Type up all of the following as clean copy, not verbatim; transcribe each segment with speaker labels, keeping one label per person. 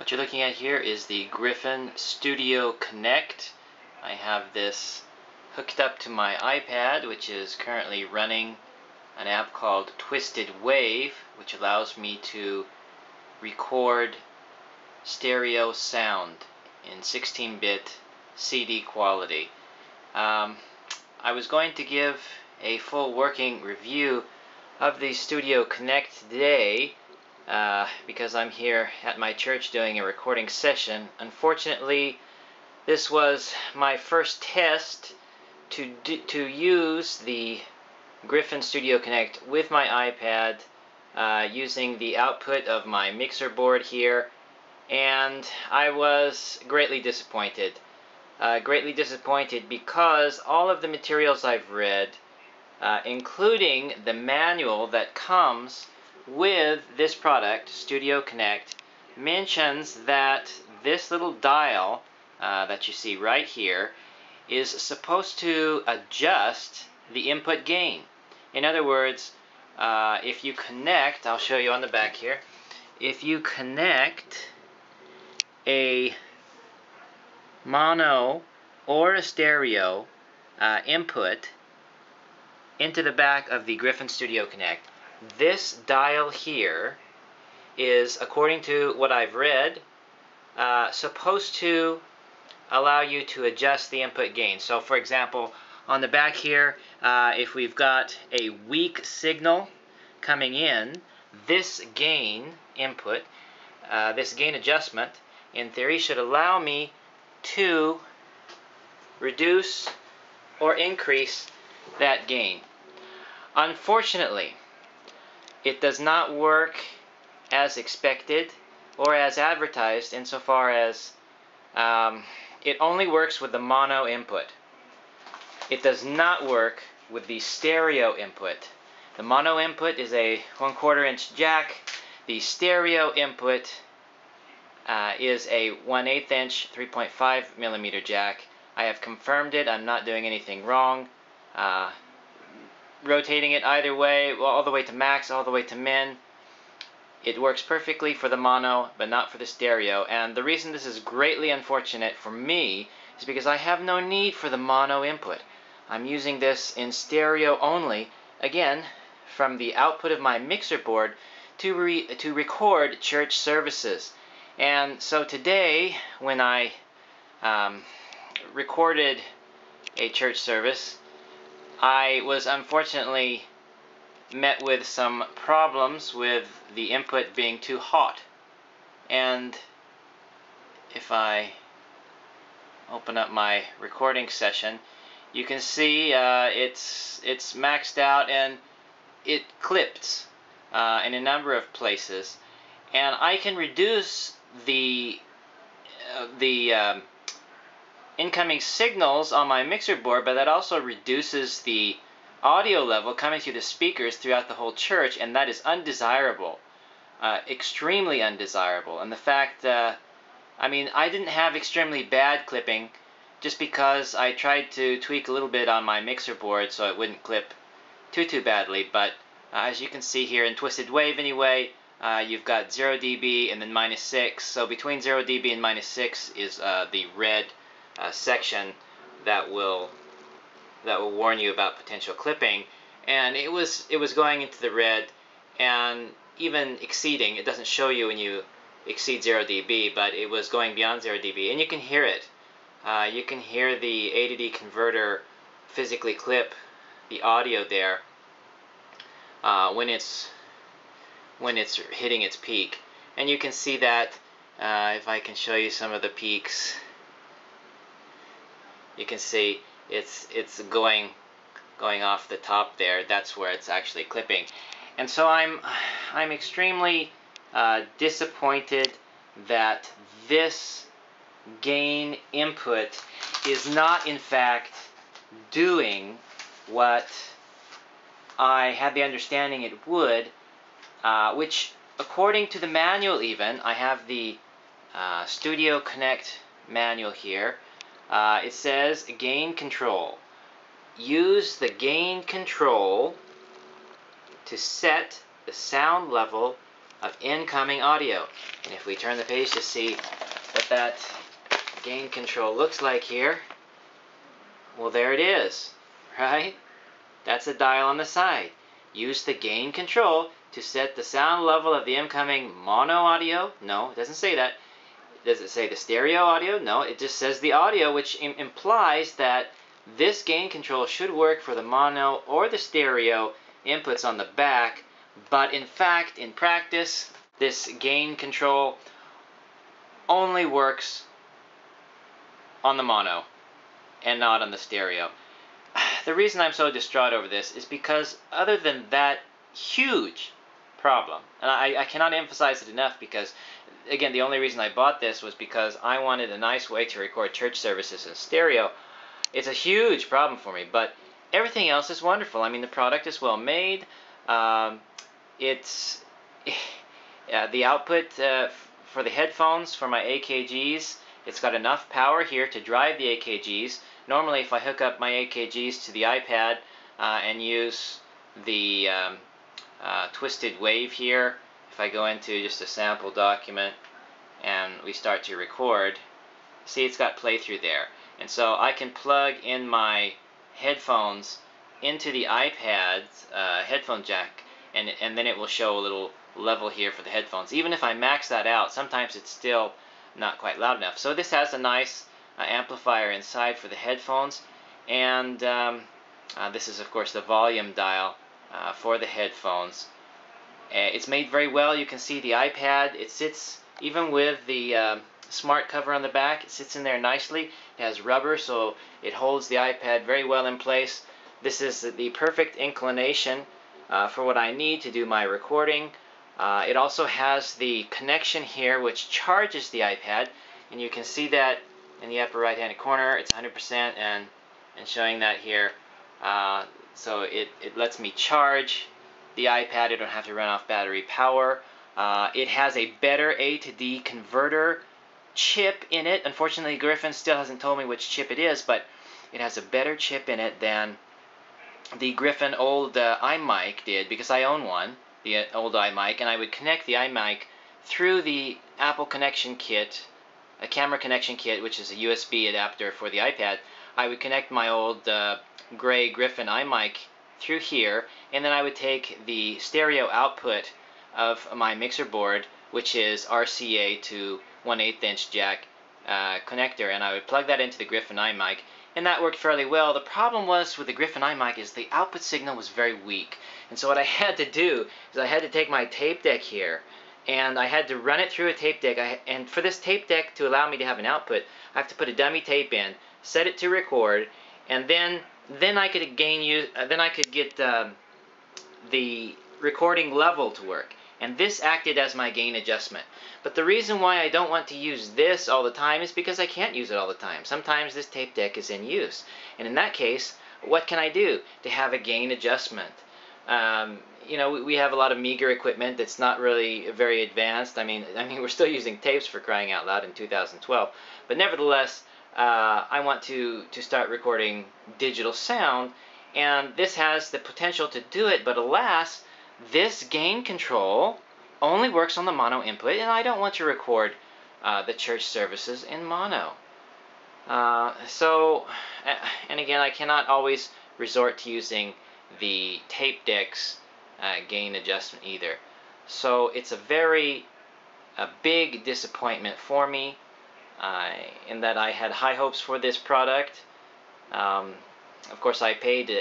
Speaker 1: What you're looking at here is the Griffin StudioConnect. I have this hooked up to my iPad, which is currently running an app called Twisted Wave, which allows me to record stereo sound in 16-bit CD quality. I was going to give a full working review of the StudioConnect today, because I'm here at my church doing a recording session. Unfortunately, this was my first test to use the Griffin StudioConnect with my iPad, using the output of my mixer board here, and I was greatly disappointed. Because all of the materials I've read, including the manual that comes with this product, StudioConnect, mentions that this little dial that you see right here is supposed to adjust the input gain. In other words, if you connect, I'll show you on the back here, if you connect a mono or a stereo input into the back of the Griffin StudioConnect, this dial here is, according to what I've read, supposed to allow you to adjust the input gain. So for example, on the back here, if we've got a weak signal coming in, this gain input, this gain adjustment, in theory should allow me to reduce or increase that gain. Unfortunately, it does not work as expected or as advertised, insofar as it only works with the mono input. It does not work with the stereo input. The mono input is a 1/4 inch jack. The stereo input is a 1/8 inch 3.5 millimeter jack. I have confirmed it. I'm not doing anything wrong. Rotating it either way, all the way to max, all the way to min, it works perfectly for the mono, but not for the stereo. And the reason this is greatly unfortunate for me is because I have no need for the mono input. I'm using this in stereo only, again, from the output of my mixer board to record church services. And so today, when I recorded a church service, I was unfortunately met with some problems with the input being too hot. And if I open up my recording session, you can see it's maxed out and it clips in a number of places. And I can reduce the incoming signals on my mixer board, but that also reduces the audio level coming through the speakers throughout the whole church, and that is undesirable, extremely undesirable. And the fact, I mean, I didn't have extremely bad clipping, just because I tried to tweak a little bit on my mixer board so it wouldn't clip too badly. But as you can see here in Twisted Wave anyway, you've got 0 dB and then -6. So between 0 dB and -6 is the red section that will warn you about potential clipping, and it was going into the red and even exceeding. It doesn't show you when you exceed 0 dB, but it was going beyond 0 dB, and you can hear it. You can hear the A to D converter physically clip the audio there when it's hitting its peak, and you can see that if I can show you some of the peaks. You can see it's going off the top there. That's where it's actually clipping. And so I'm extremely disappointed that this gain input is not in fact doing what I had the understanding it would, which according to the manual even, I have the StudioConnect manual here. It says gain control. Use the gain control to set the sound level of incoming audio. And if we turn the page to see what that gain control looks like here, well, there it is, right? That's the dial on the side. Use the gain control to set the sound level of the incoming mono audio. No, it doesn't say that. Does it say the stereo audio? No, it just says the audio, which implies that this gain control should work for the mono or the stereo inputs on the back. But in fact, in practice, this gain control only works on the mono and not on the stereo. The reason I'm so distraught over this is because other than that huge problem, and I cannot emphasize it enough, because again, the only reason I bought this was because I wanted a nice way to record church services in stereo. It's a huge problem for me, but everything else is wonderful. I mean, the product is well made. It's the output for the headphones for my AKGs. It's got enough power here to drive the AKGs. Normally, if I hook up my AKGs to the iPad and use the twisted wave here, if I go into just a sample document and we start to record, see, it's got playthrough there. And so I can plug in my headphones into the iPad's headphone jack, and then it will show a little level here for the headphones. Even if I max that out, sometimes it's still not quite loud enough. So this has a nice amplifier inside for the headphones, and this is of course the volume dial for the headphones. It's made very well. You can see the iPad, it sits, even with the smart cover on the back, it sits in there nicely. It has rubber, so it holds the iPad very well in place. This is the perfect inclination for what I need to do my recording. It also has the connection here which charges the iPad, and you can see that in the upper right hand corner. It's 100% and showing that here. So it lets me charge the iPad. I don't have to run off battery power. It has a better A to D converter chip in it. Unfortunately, Griffin still hasn't told me which chip it is, but it has a better chip in it than the Griffin old iMic did, because I own one, the old iMic, and I would connect the iMic through the Apple connection kit, a camera connection kit, which is a USB adapter for the iPad. I would connect my old gray Griffin iMic through here, and then I would take the stereo output of my mixer board, which is RCA to 1/8 inch jack connector, and I would plug that into the Griffin iMic, and that worked fairly well. The problem was with the Griffin iMic is the output signal was very weak, and so what I had to do is I had to take my tape deck here, and I had to run it through a tape deck. And for this tape deck to allow me to have an output, I have to put a dummy tape in, set it to record, and then I could get the recording level to work. And this acted as my gain adjustment. But the reason why I don't want to use this all the time is because I can't use it all the time. Sometimes this tape deck is in use. And in that case, what can I do to have a gain adjustment? You know, we have a lot of meager equipment that's not really very advanced. I mean, we're still using tapes, for crying out loud, in 2012. But nevertheless, I want to start recording digital sound, and this has the potential to do it, but alas, this gain control only works on the mono input, and I don't want to record the church services in mono. And again, I cannot always resort to using the tape deck's gain adjustment either. So it's a big disappointment for me, in that I had high hopes for this product. Of course, I paid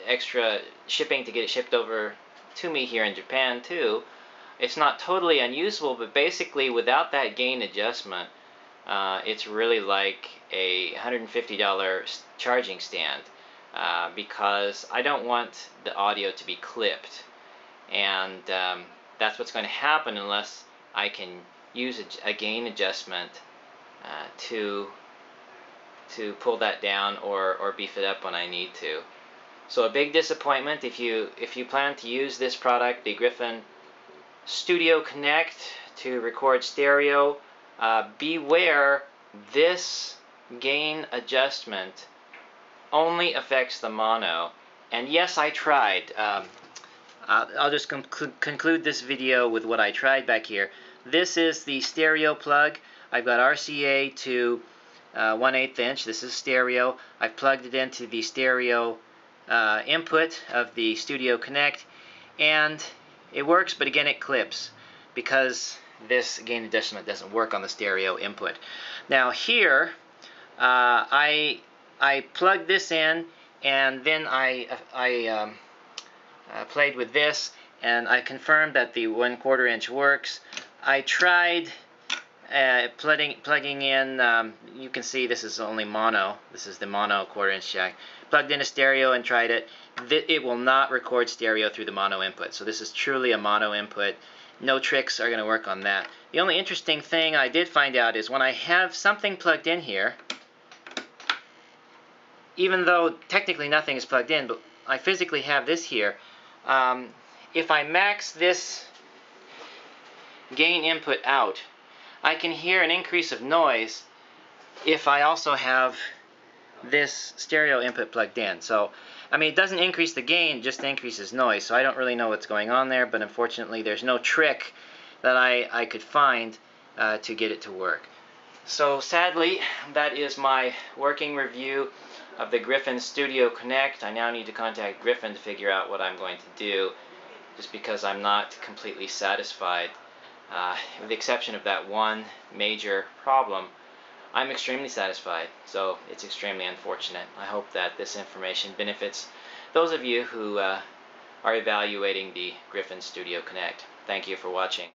Speaker 1: extra shipping to get it shipped over to me here in Japan too. It's not totally unusable, but basically without that gain adjustment, it's really like a $150 charging stand, because I don't want the audio to be clipped, and that's what's going to happen unless I can use a gain adjustment to pull that down or beef it up when I need to. So a big disappointment. If you plan to use this product, the Griffin StudioConnect, to record stereo, beware, this gain adjustment only affects the mono. And yes, I tried. I'll just conclude this video with what I tried back here. This is the stereo plug. I've got RCA to 1/8 inch. This is stereo. I've plugged it into the stereo input of the StudioConnect, and it works, but again it clips because this gain adjustment doesn't work on the stereo input. Now here I plugged this in, and then I played with this, and I confirmed that the 1/4 inch works. I tried plugging in, you can see this is only mono. This is the mono 1/4 inch jack. Plugged in a stereo and tried it. It will not record stereo through the mono input. So this is truly a mono input. No tricks are going to work on that. The only interesting thing I did find out is when I have something plugged in here, even though technically nothing is plugged in, but I physically have this here, if I max this gain input out, I can hear an increase of noise if I also have this stereo input plugged in. So, I mean, it doesn't increase the gain, it just increases noise. So I don't really know what's going on there, but unfortunately there's no trick that I could find to get it to work. So sadly, that is my working review of the Griffin StudioConnect. I now need to contact Griffin to figure out what I'm going to do, just because I'm not completely satisfied. With the exception of that one major problem, I'm extremely satisfied, so it's extremely unfortunate. I hope that this information benefits those of you who are evaluating the Griffin StudioConnect. Thank you for watching.